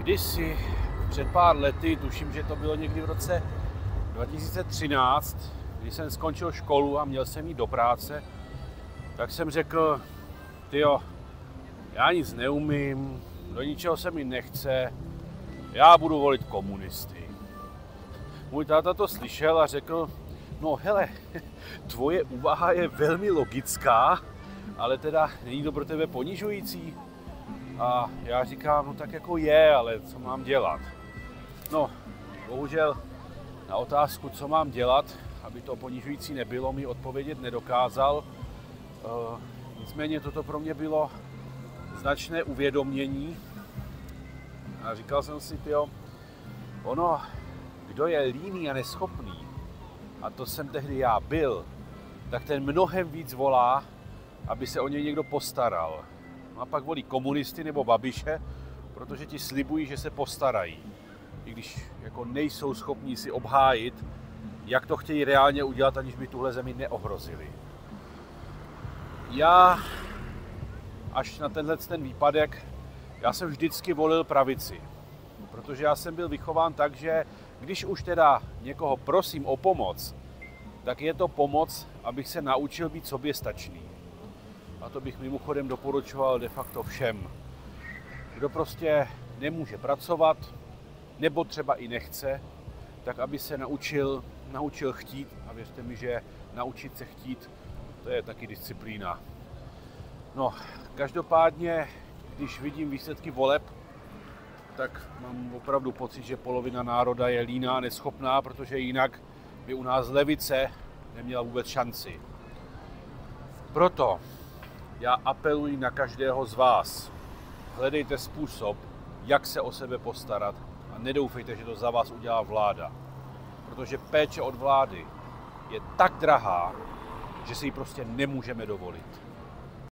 Kdysi, před pár lety, tuším, že to bylo někdy v roce 2013, když jsem skončil školu a měl jsem jít do práce, tak jsem řekl, tyjo, já nic neumím, do ničeho se mi nechce, já budu volit komunisty. Můj táta to slyšel a řekl, no hele, tvoje úvaha je velmi logická, ale teda není to pro tebe ponižující. A já říkám, no tak jako je, ale co mám dělat? No, bohužel na otázku, co mám dělat, aby to ponižující nebylo, mi odpovědět nedokázal. Nicméně toto pro mě bylo značné uvědomění. A říkal jsem si, tyjo, ono, kdo je líný a neschopný, a to jsem tehdy já byl, tak ten mnohem víc volá, aby se o něj někdo postaral. No a pak volí komunisty nebo Babiše, protože ti slibují, že se postarají. I když jako nejsou schopní si obhájit, jak to chtějí reálně udělat, aniž by tuhle zemi neohrozili. Já, až na ten výpadek, já jsem vždycky volil pravici. Protože já jsem byl vychován tak, že když už teda někoho prosím o pomoc, tak je to pomoc, abych se naučil být soběstačný. A to bych mimochodem doporučoval de facto všem. Kdo prostě nemůže pracovat, nebo třeba i nechce, tak aby se naučil chtít. A věřte mi, že naučit se chtít, to je taky disciplína. No, každopádně, když vidím výsledky voleb, tak mám opravdu pocit, že polovina národa je líná a neschopná, protože jinak by u nás levice neměla vůbec šanci. Proto já apeluji na každého z vás. Hledejte způsob, jak se o sebe postarat a nedoufejte, že to za vás udělá vláda. Protože péče od vlády je tak drahá, že si ji prostě nemůžeme dovolit.